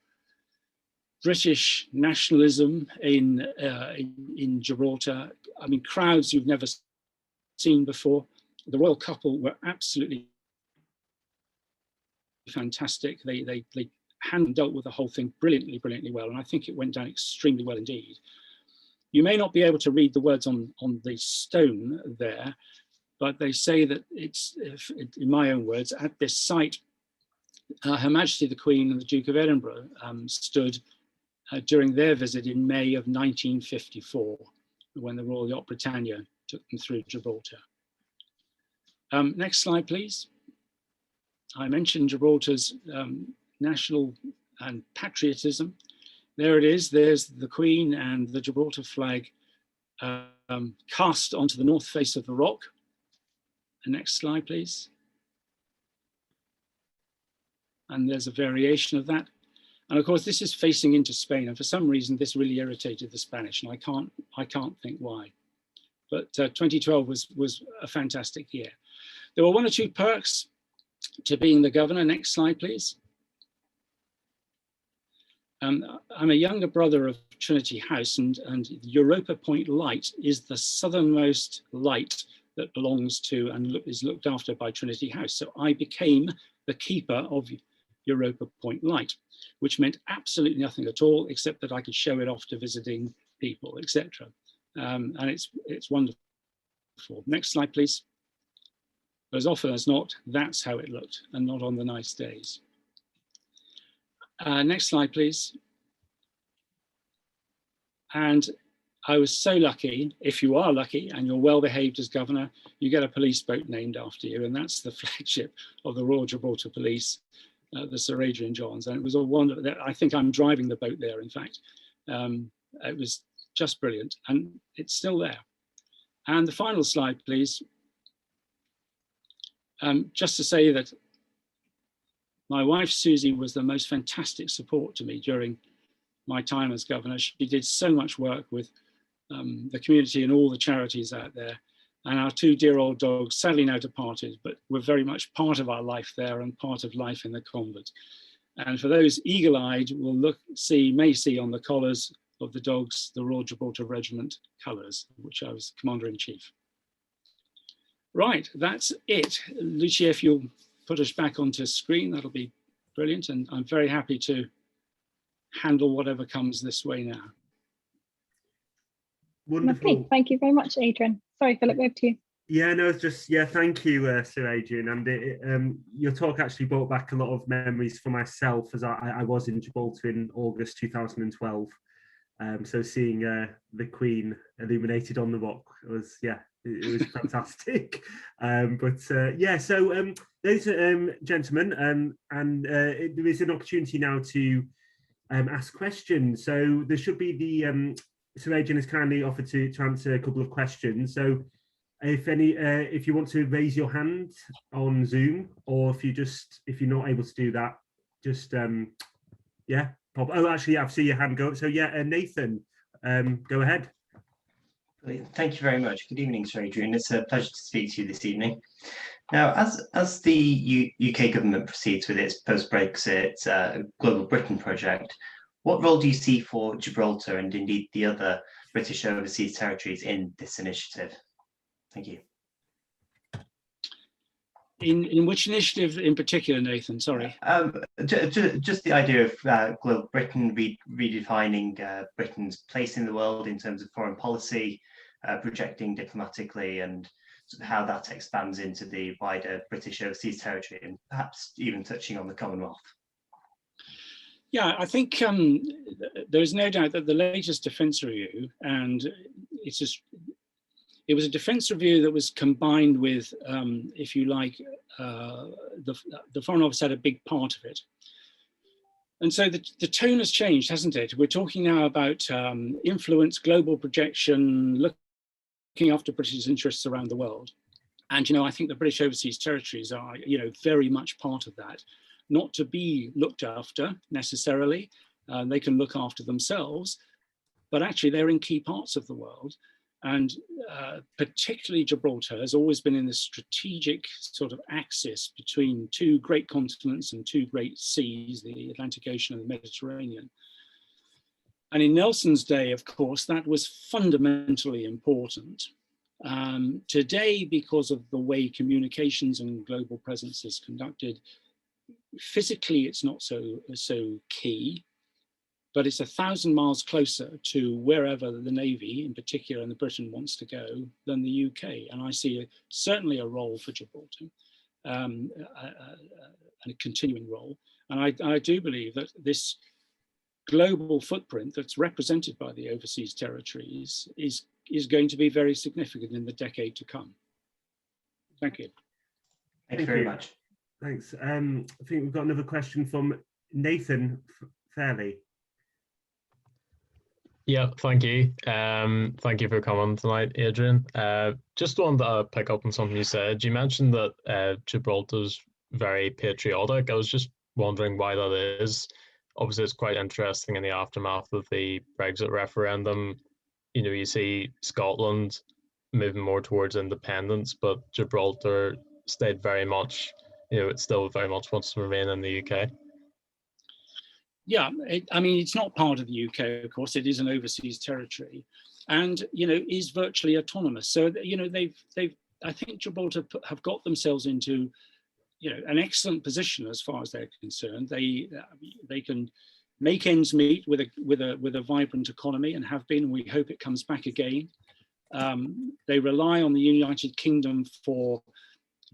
British nationalism in Gibraltar. I mean, crowds you've never seen before. The royal couple were absolutely fantastic. They dealt with the whole thing brilliantly well, and I think it went down extremely well indeed. You may not be able to read the words on the stone there, but they say that it's, in my own words, at this site, Her Majesty the Queen and the Duke of Edinburgh stood during their visit in May of 1954, when the Royal Yacht Britannia took them through Gibraltar. Next slide, please. I mentioned Gibraltar's national and patriotism. There it is. There's the Queen and the Gibraltar flag cast onto the north face of the rock. The next slide, please. And there's a variation of that. And of course, this is facing into Spain. And for some reason, this really irritated the Spanish. And I can't think why. But 2012 was a fantastic year. There were 1 or 2 perks to being the governor. Next slide, please. I'm a younger brother of Trinity House, and Europa Point Light is the southernmost light that belongs to and is looked after by Trinity House. So I became the keeper of Europa Point Light, which meant absolutely nothing at all, except that I could show it off to visiting people, etc. And it's wonderful. Next slide, please. As often as not, that's how it looked, and not on the nice days. Next slide, please. And I was so lucky. If you are lucky and you're well behaved as governor, you get a police boat named after you, and that's the flagship of the Royal Gibraltar Police, the Sir Adrian Johns. And it was a wonder. I think I'm driving the boat there, in fact. It was just brilliant, and it's still there. And the final slide, please. Just to say that my wife, Susie, was the most fantastic support to me during my time as governor. She did so much work with the community and all the charities out there. And our two dear old dogs, sadly now departed, but were very much part of our life there and part of life in the convent. And for those eagle-eyed, will may see on the collars of the dogs the Royal Gibraltar Regiment colours, which I was Commander-in-Chief. Right, that's it. Lucia, if you'll put us back onto screen, that'll be brilliant. And I'm very happy to handle whatever comes this way now. Wonderful. Okay, thank you very much, Adrian. Sorry, Philip, over to you. Yeah, no, it's just, yeah, thank you, Sir Adrian. And your talk actually brought back a lot of memories for myself, as I was in Gibraltar in August 2012. So seeing the Queen illuminated on the rock was, yeah, it was fantastic. Yeah, so ladies and gentlemen, there is an opportunity now to ask questions. So there should be the Sir Adrian has kindly offered to answer a couple of questions. So if you want to raise your hand on Zoom, or if you're not able to do that, just yeah, pop. Oh, actually, I see your hand go up. So yeah, Nathan, go ahead. Thank you very much. Good evening, Sir Adrian. It's a pleasure to speak to you this evening. Now, as the UK government proceeds with its post-Brexit Global Britain project, what role do you see for Gibraltar and indeed the other British overseas territories in this initiative? Thank you. In which initiative in particular, Nathan? Sorry. Just the idea of Global Britain redefining Britain's place in the world in terms of foreign policy, projecting diplomatically, and how that expands into the wider British overseas territory, and perhaps even touching on the Commonwealth. Yeah, I think there is no doubt that the latest defence review, and it was a defence review that was combined with, if you like, the Foreign Office had a big part of it. And so the tone has changed, hasn't it? We're talking now about influence, global projection, looking after British interests around the world. And, I think the British overseas territories are, very much part of that. Not to be looked after necessarily, they can look after themselves, but actually they're in key parts of the world. And particularly Gibraltar has always been in this strategic sort of axis between two great continents and two great seas, the Atlantic Ocean and the Mediterranean. And in Nelson's day, of course, that was fundamentally important. Today, because of the way communications and global presence is conducted, physically it's not so key, but it's 1,000 miles closer to wherever the Navy in particular and the Britain wants to go than the UK. And I see certainly a role for Gibraltar, and a continuing role. And I do believe that this global footprint that's represented by the overseas territories is going to be very significant in the decade to come. Thank you. Thank you very much. Thanks. I think we've got another question from Nathan Fairley. Yeah, thank you. Thank you for coming tonight, Adrian. Just wanted to pick up on something you said. You mentioned that Gibraltar's very patriotic. I was just wondering why that is. Obviously, it's quite interesting in the aftermath of the Brexit referendum. You see Scotland moving more towards independence, but Gibraltar stayed very much, it still very much wants to remain in the UK. Yeah, it's not part of the UK, of course. It is an overseas territory, and is virtually autonomous. So I think Gibraltar have got themselves into an excellent position as far as they're concerned. They can make ends meet with a vibrant economy, and have been. And we hope it comes back again. They rely on the United Kingdom for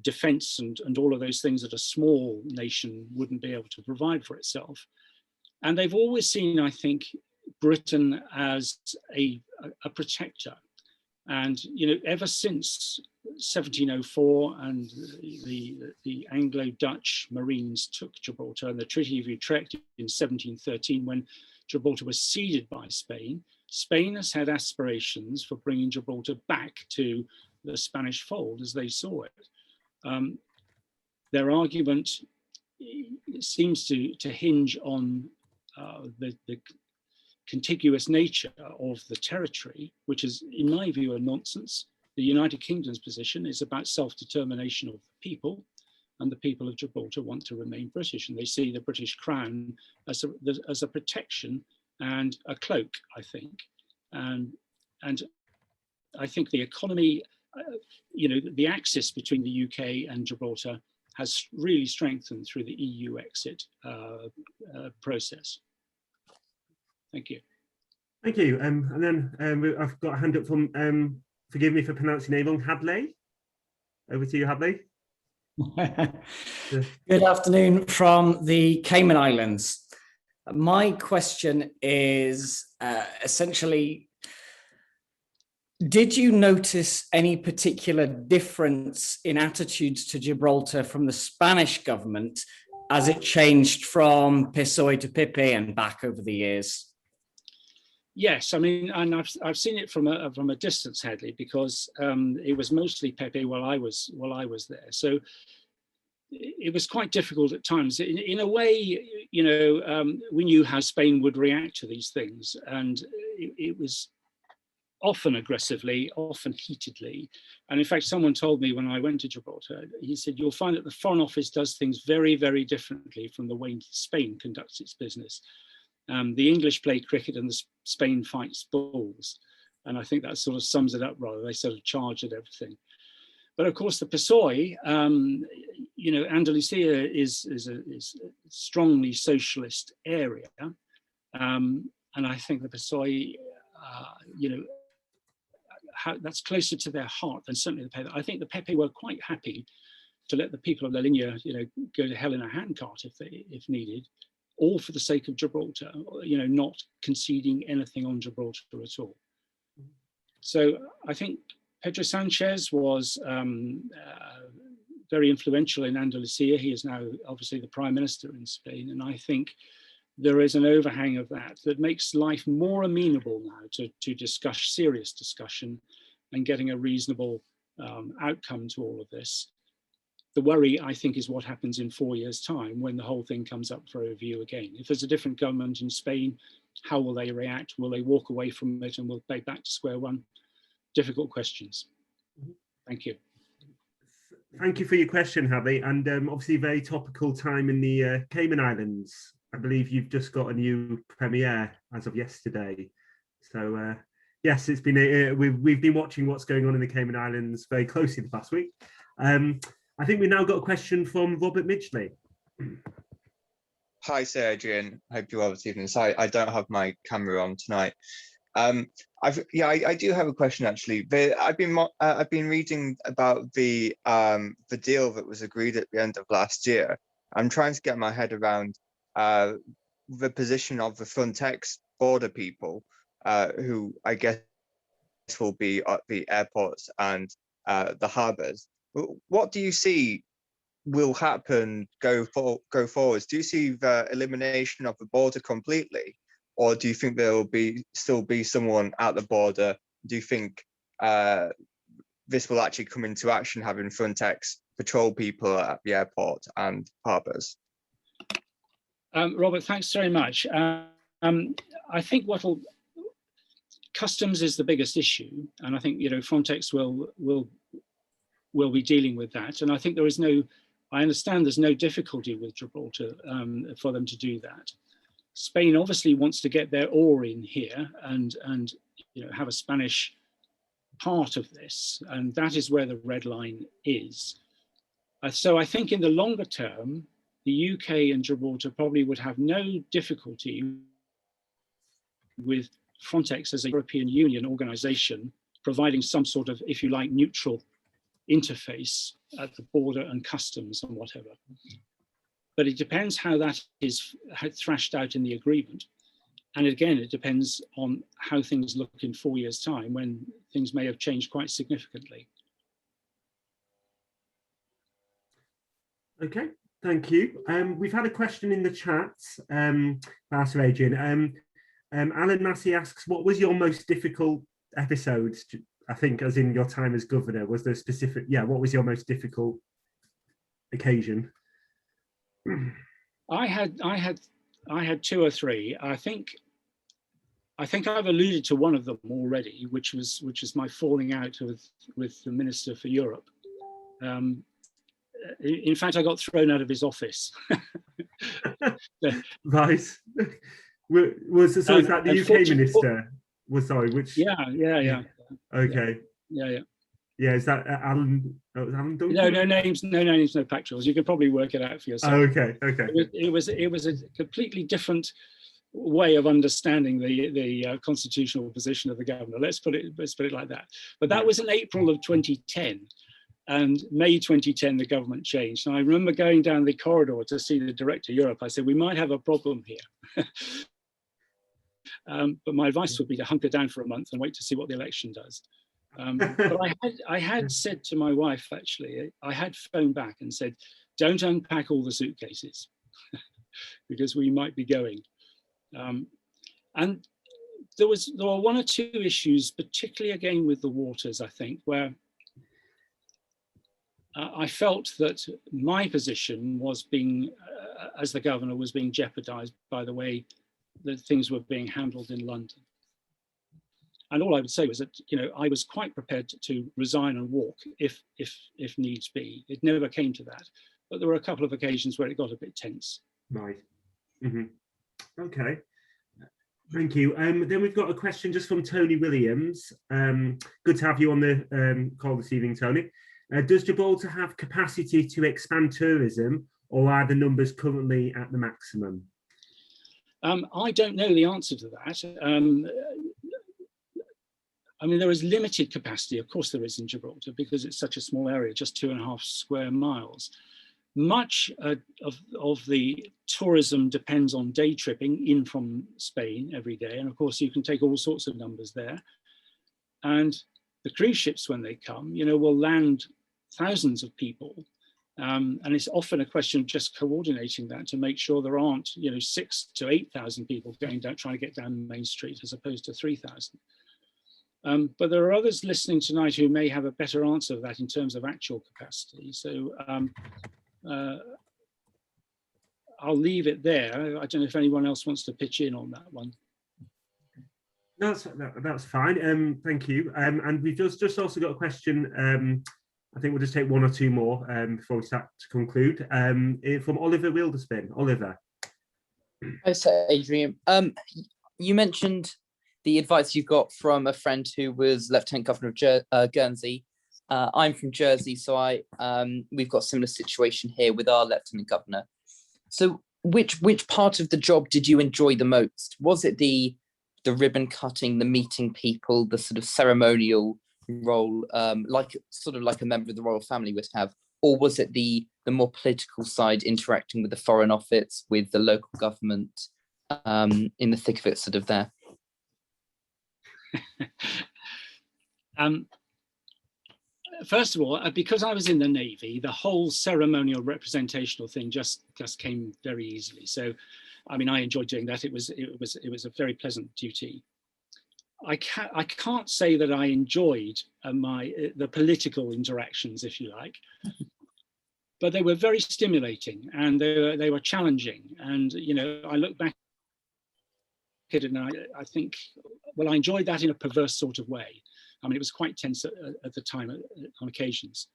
defence and all of those things that a small nation wouldn't be able to provide for itself. And they've always seen, I think, Britain as a a protector. And, you know, ever since 1704 and the Anglo-Dutch Marines took Gibraltar, and the Treaty of Utrecht in 1713, when Gibraltar was ceded by Spain, Spain has had aspirations for bringing Gibraltar back to the Spanish fold as they saw it. Their argument seems to hinge on the contiguous nature of the territory, which is, in my view, a nonsense. The United Kingdom's position is about self-determination of the people, and the people of Gibraltar want to remain British, and they see the British Crown as a protection and a cloak, I think. And I think the economy, you know, the axis between the UK and Gibraltar has really strengthened through the EU exit process. Thank you. Thank you. And then I've got a hand up from, forgive me for pronouncing your name wrong, Hadley. Over to you, Hadley. Good afternoon from the Cayman Islands. My question is essentially, did you notice any particular difference in attitudes to Gibraltar from the Spanish government as it changed from PSOE to PP and back over the years? Yes, I mean, and I've seen it from a distance, Hadley, because it was mostly Pepe while I was there. So it was quite difficult at times. In a way, you know, we knew how Spain would react to these things, and it was often aggressively, often heatedly. And in fact, someone told me when I went to Gibraltar, he said, you'll find that the Foreign Office does things very, very differently from the way Spain conducts its business. The English play cricket and the Spain fights bulls. And I think that sort of sums it up rather. They sort of charge at everything. But of course, the PSOE, you know, Andalusia is a strongly socialist area. And I think the PSOE, you know, that's closer to their heart than certainly the Pepe. I think the Pepe were quite happy to let the people of La Linea, you know, go to hell in a handcart if needed, all for the sake of Gibraltar, you know, not conceding anything on Gibraltar at all. So I think Pedro Sanchez was very influential in Andalusia. He is now obviously the Prime Minister in Spain, and I think there is an overhang of that makes life more amenable now to discuss serious discussion and getting a reasonable outcome to all of this. The worry, I think, is what happens in 4 years' time when the whole thing comes up for review again. If there's a different government in Spain, how will they react? Will they walk away from it and will they back to square one? Difficult questions. Thank you. Thank you for your question, Hadley, and obviously very topical time in the Cayman Islands. I believe you've just got a new premiere as of yesterday. So yes, it's been we've been watching what's going on in the Cayman Islands very closely the past week. I think we've now got a question from Robert Midgley. Hi, Sir Adrian. Hope you're well this evening. Sorry, I don't have my camera on tonight. I do have a question actually. I've been reading about the deal that was agreed at the end of last year. I'm trying to get my head around the position of the Frontex border people, who I guess will be at the airports and the harbours. What do you see will happen go forwards? Do you see the elimination of the border completely, or do you think there will still be someone at the border? Do you think this will actually come into action, having Frontex patrol people at the airport and harbours? Robert, thanks very much. I think customs is the biggest issue, and I think, you know, Frontex will be dealing with that. And I think I understand there's no difficulty with Gibraltar for them to do that. Spain obviously wants to get their oar in here and you know, have a Spanish part of this, and that is where the red line is. So I think in the longer term, the UK and Gibraltar probably would have no difficulty with Frontex as a European Union organization providing some sort of, if you like, neutral interface at the border and customs and whatever. But it depends how that is thrashed out in the agreement. And again, it depends on how things look in 4 years' time, when things may have changed quite significantly. Okay, thank you. We've had a question in the chat, Sir Adrian. Alan Massey asks, what was your most difficult episode? I think as in your time as governor, was there a specific, what was your most difficult occasion? I had two or three. I think I've alluded to one of them already, which is my falling out with the Minister for Europe. In fact, I got thrown out of his office. Right. Is that the UK minister? Which? Yeah. Okay. Yeah. Is that Alan? Alan Duncan? No names, no factuals. You can probably work it out for yourself. Oh, okay. It was a completely different way of understanding the constitutional position of the governor. Let's put it like that. But that was in April of 2010. And May 2010, the government changed. And I remember going down the corridor to see the Director of Europe. I said, we might have a problem here. But my advice would be to hunker down for a month and wait to see what the election does. But I had said to my wife, actually, I had phoned back and said, don't unpack all the suitcases because we might be going. And there were one or two issues, particularly again with the waters, I think, where I felt that my position was being, as the governor, was being jeopardized by the way that things were being handled in London. And all I would say was that, I was quite prepared to resign and walk if needs be. It never came to that, but there were a couple of occasions where it got a bit tense. Right. Mm-hmm. Okay. Thank you. Then we've got a question just from Tony Williams. Good to have you on the call this evening, Tony. Does Gibraltar have capacity to expand tourism, or are the numbers currently at the maximum? I don't know the answer to that. I mean, there is limited capacity, of course there is in Gibraltar, because it's such a small area, just 2.5 square miles. Much of the tourism depends on day tripping in from Spain every day. And of course, you can take all sorts of numbers there. And the cruise ships, when they come, will land thousands of people. And it's often a question of just coordinating that to make sure there aren't, 6,000 to 8,000 people going down, trying to get down Main Street as opposed to 3,000. But there are others listening tonight who may have a better answer to that in terms of actual capacity. So I'll leave it there. I don't know if anyone else wants to pitch in on that one. That's fine. Thank you. And we've just also got a question. I think we'll just take one or two more before we start to conclude. From Oliver Wilderspin. Oliver. Hi, Sir Adrian. You mentioned the advice you got from a friend who was Lieutenant Governor of Guernsey. I'm from Jersey, so we've got a similar situation here with our Lieutenant Governor. So which part of the job did you enjoy the most? Was it the ribbon cutting, the meeting people, the sort of ceremonial role, like a member of the royal family would have, or was it the more political side, interacting with the Foreign Office, with the local government, in the thick of it, sort of there? First of all, because I was in the Navy, the whole ceremonial representational thing just came very easily. So, I mean, I enjoyed doing that. It was a very pleasant duty. I can't say that I enjoyed the political interactions, if you like, but they were very stimulating and they were challenging. And I look back at it and I think, well, I enjoyed that in a perverse sort of way. I mean, it was quite tense at the time on occasions.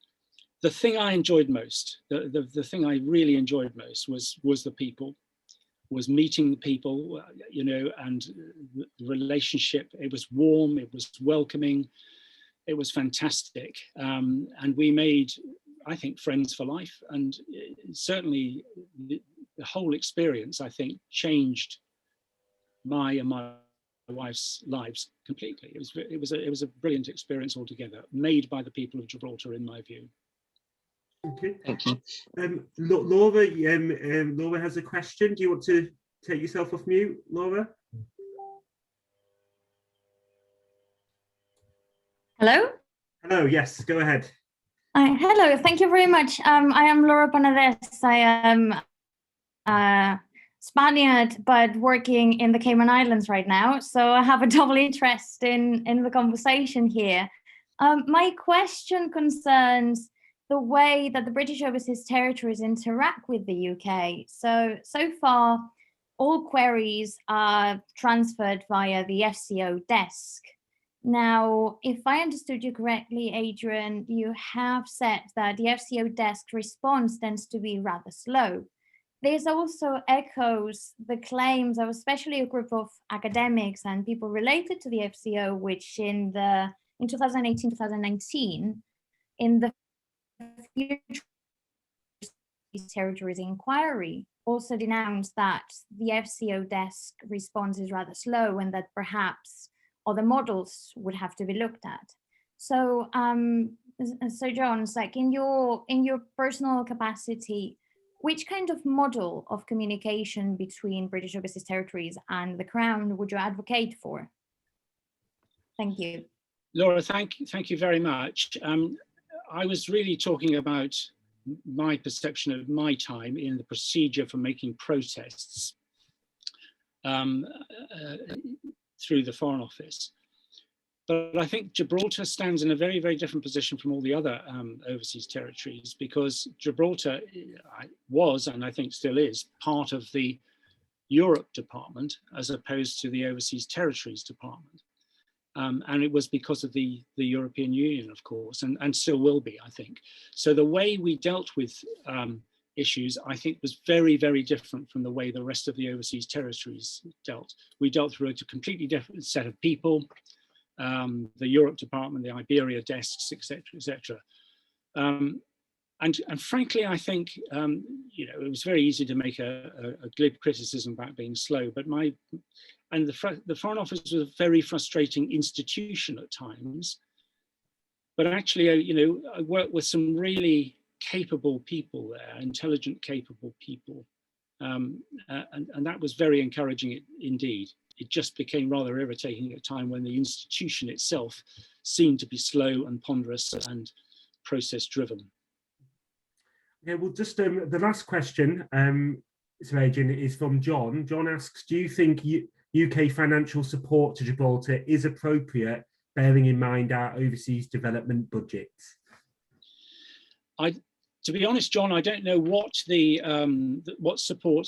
The thing I enjoyed most, the thing I really enjoyed most was the people. Was meeting the people, and the relationship. It was warm, it was welcoming, it was fantastic. And we made, I think, friends for life. And certainly the whole experience, I think, changed my and my wife's lives completely. It was a brilliant experience altogether, made by the people of Gibraltar, in my view. Okay. Thank you. Laura has a question. Do you want to take yourself off mute, Laura? Hello? Hello, yes, go ahead. Hello, thank you very much. I am Laura Panades. I am Spaniard, but working in the Cayman Islands right now. So I have a double interest in the conversation here. My question concerns the way that the British Overseas Territories interact with the UK. So far, all queries are transferred via the FCO desk. Now, if I understood you correctly, Adrian, you have said that the FCO desk response tends to be rather slow. This also echoes the claims of especially a group of academics and people related to the FCO, which in 2018-2019, in the Future Territories inquiry, also denounced that the FCO desk response is rather slow and that perhaps other models would have to be looked at. So, Sir Johns, like in your personal capacity, which kind of model of communication between British Overseas Territories and the Crown would you advocate for? Thank you. Laura, thank you very much. I was really talking about my perception of my time in the procedure for making protests through the Foreign Office. But I think Gibraltar stands in a very, very different position from all the other overseas territories, because Gibraltar was, and I think still is, part of the Europe Department as opposed to the Overseas Territories Department. And it was because of the European Union, of course, and still will be, I think. So the way we dealt with issues, I think, was very, very different from the way the rest of the overseas territories dealt. We dealt through a completely different set of people, the Europe Department, the Iberia desks, etc., etc. And frankly, I think it was very easy to make a glib criticism about being slow, but the Foreign Office was a very frustrating institution at times. But actually, I worked with some really capable people there, intelligent, capable people. And that was very encouraging indeed. It just became rather irritating at a time when the institution itself seemed to be slow and ponderous and process driven. Okay, well, just the last question, Sir Adrian, is from John. John asks, do you think UK financial support to Gibraltar is appropriate, bearing in mind our overseas development budgets? To be honest, John, I don't know what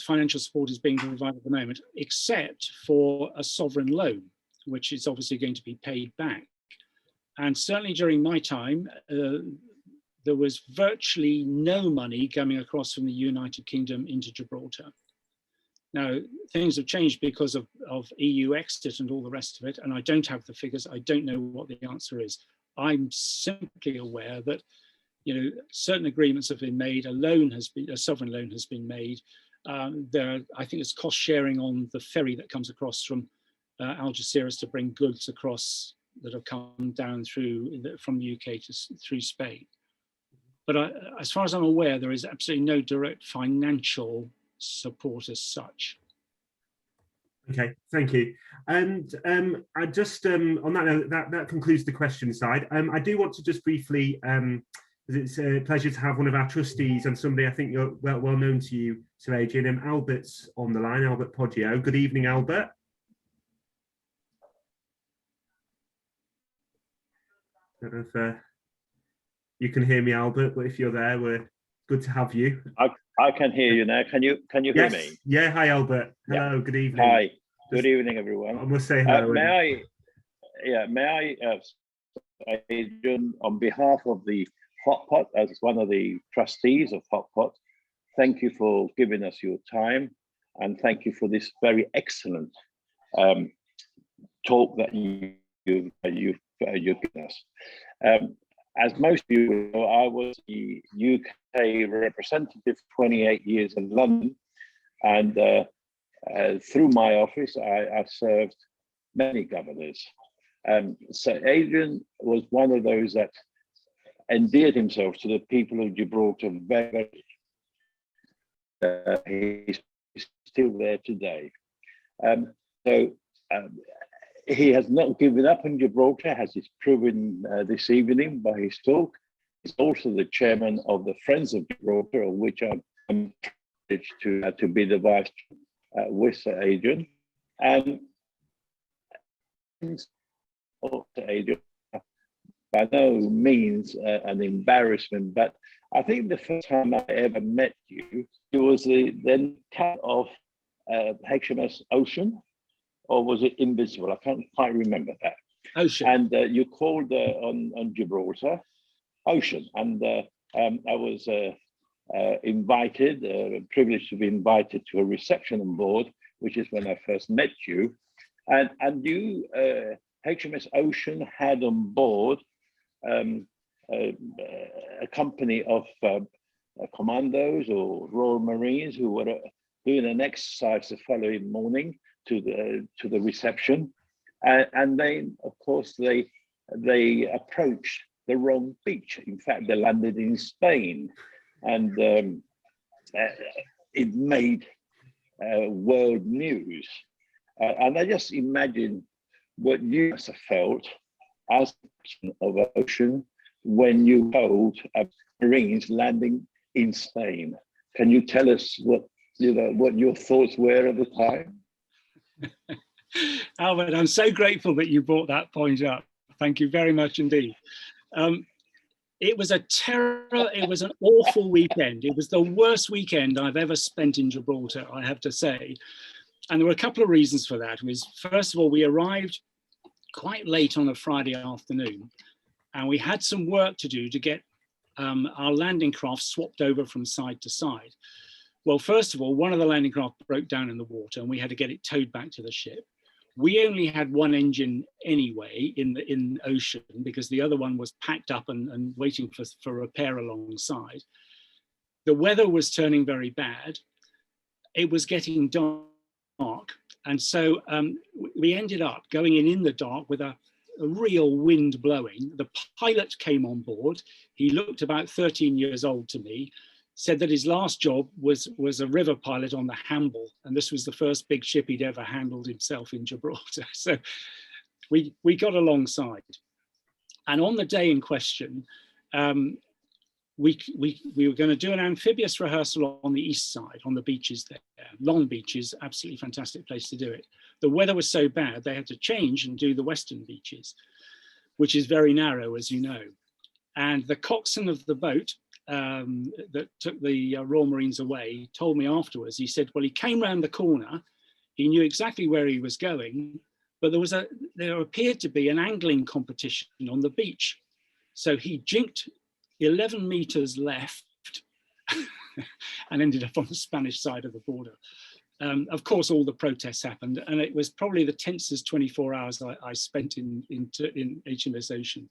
financial support is being provided at the moment, except for a sovereign loan, which is obviously going to be paid back. And certainly during my time, there was virtually no money coming across from the United Kingdom into Gibraltar. Now, things have changed because of EU exit and all the rest of it, and I don't have the figures. I don't know what the answer is. I'm simply aware that certain agreements have been made. A sovereign loan has been made. I think it's cost sharing on the ferry that comes across from Algeciras to bring goods across that have come down from the UK through Spain. But as far as I'm aware, there is absolutely no direct financial support as such. Okay, thank you. And I just on that note, that concludes the question side. I do want to just briefly. It's a pleasure to have one of our trustees and somebody I think you're well known to you, Sir Adrian. Albert's on the line, Albert Poggio. Good evening, Albert. I don't know if you can hear me, Albert, but if you're there, we're good to have you. I can hear you now. Can you hear me? Yeah. Hi, Albert. Hello. Yeah. Good evening. Hi. Good evening, everyone. I must say hello. May I, Adrian, on behalf of the Hot Pot, as one of the trustees of Hot Pot, thank you for giving us your time, and thank you for this very excellent talk that you've given us. As most of you know, I was the UK representative for 28 years in London, and through my office, I've served many governors. So Adrian was one of those that endeared himself to the people of Gibraltar very, he's still there today. he has not given up on Gibraltar, as he's proven this evening by his talk. He's also the chairman of the Friends of Gibraltar, of which I'm privileged to be the vice with Sir Adrian. And Sir Adrian, by no means an embarrassment, but I think the first time I ever met you, it was the then captain of HMS Ocean, or was it Invincible? I can't quite remember that. Ocean. And you called on Gibraltar, Ocean, and I was invited, privileged to be invited to a reception on board, which is when I first met you. And you, HMS Ocean, had on board a company of commandos or Royal Marines who were doing an exercise the following morning to the reception, and then of course they approached the wrong beach. In fact, they landed in Spain, and it made world news. And I just imagine what you must have felt as of Ocean when you told Marines landing in Spain. Can you tell us what your thoughts were at the time? Albert, I'm so grateful that you brought that point up. Thank you very much indeed. It was it was an awful weekend. It was the worst weekend I've ever spent in Gibraltar, I have to say. And there were a couple of reasons for that. First of all, we arrived quite late on a Friday afternoon, and we had some work to do to get our landing craft swapped over from side to side. Well, first of all, one of the landing craft broke down in the water, and we had to get it towed back to the ship. We only had one engine anyway in Ocean, because the other one was packed up and waiting for repair alongside. The weather was turning very bad. It was getting dark. And so we ended up going in the dark with a real wind blowing. The pilot came on board. He looked about 13 years old to me, said that his last job was a river pilot on the Hamble, and this was the first big ship he'd ever handled himself in Gibraltar. So we got alongside. And on the day in question, we were going to do an amphibious rehearsal on the east side, on the beaches there. Long beaches, absolutely fantastic place to do it. The weather was so bad, they had to change and do the western beaches, which is very narrow, as you know. And the coxswain of the boat that took the Royal Marines away told me afterwards, he said, well, he came round the corner, he knew exactly where he was going, but there appeared to be an angling competition on the beach. So he jinked 11 meters left and ended up on the Spanish side of the border. Of course, all the protests happened, and it was probably the tensest 24 hours I spent in HMS Ocean.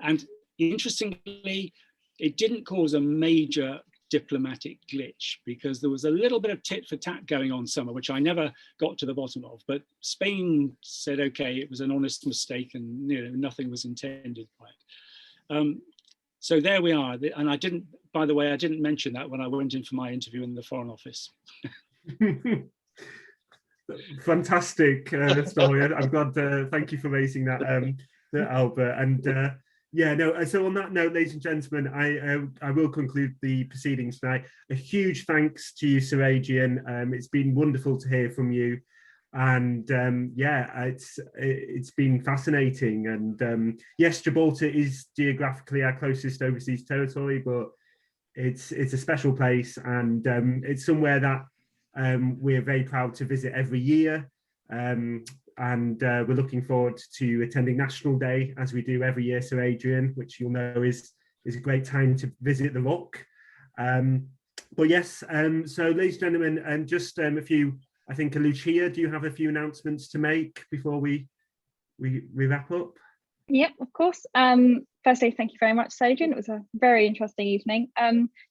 And interestingly, it didn't cause a major diplomatic glitch, because there was a little bit of tit for tat going on somewhere, which I never got to the bottom of. But Spain said, okay, it was an honest mistake, and nothing was intended by it. So there we are. And I didn't, by the way, I didn't mention that when I went in for my interview in the Foreign Office. Fantastic story. I'm glad. Thank you for raising that, Albert. And yeah, no. So on that note, ladies and gentlemen, I will conclude the proceedings tonight. A huge thanks to you, Sir Adrian. It's been wonderful to hear from you, and yeah, it's been fascinating. And yes, Gibraltar is geographically our closest overseas territory, but it's a special place, and it's somewhere that we're very proud to visit every year. And we're looking forward to attending National Day, as we do every year, Sir Adrian, which you'll know is a great time to visit the Rock. But yes, so ladies and gentlemen, and just a few, I think, Lucia, do you have a few announcements to make before we wrap up? Yep, of course. Firstly, thank you very much, Sir Adrian. It was a very interesting evening.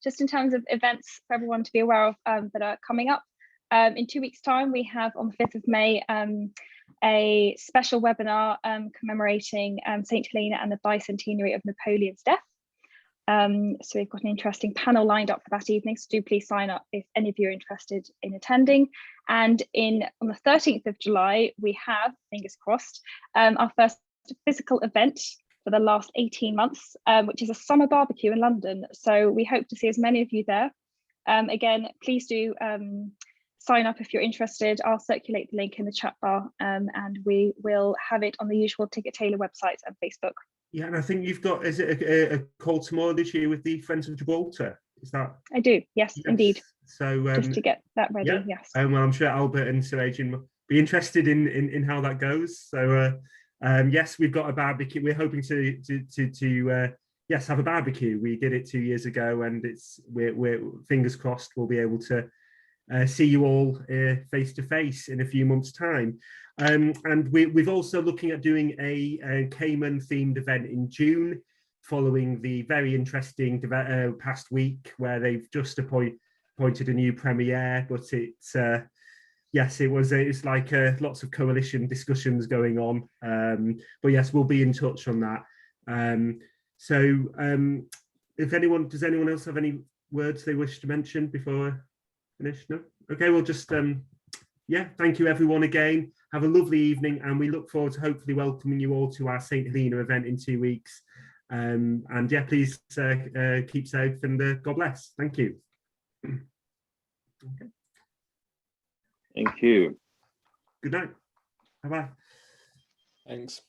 Just in terms of events for everyone to be aware of that are coming up, in 2 weeks' time, we have on the 5th of May a special webinar commemorating St. Helena and the bicentenary of Napoleon's death. So we've got an interesting panel lined up for that evening, so do please sign up if any of you are interested in attending. And on the 13th of July, we have, fingers crossed, our first physical event for the last 18 months, which is a summer barbecue in London. So we hope to see as many of you there. Again, please do sign up if you're interested. I'll circulate the link in the chat bar, and we will have it on the usual Ticket Tailor website and Facebook. Yeah, and I think you've got, is it a call tomorrow this year with the Friends of Gibraltar? Is that? I do, yes. Indeed. So just to get that ready, yeah. yes. Well, I'm sure Albert and Sir Adrian will be interested in how that goes. So yes, we've got a barbecue. We're hoping to yes, have a barbecue. We did it 2 years ago, and we're fingers crossed we'll be able to see you all face to face in a few months' time. And we've also looking at doing a Cayman themed event in June, following the very interesting past week where they've just appointed a new premier. But it's yes, it's like lots of coalition discussions going on. But yes, we'll be in touch on that. So if does anyone else have any words they wish to mention before I finish? No? Okay, we'll just, yeah, thank you everyone again. Have a lovely evening, and we look forward to hopefully welcoming you all to our St. Helena event in 2 weeks. And yeah, please keep safe, and God bless. Thank you. Okay. Thank you. Good night. Bye-bye. Thanks.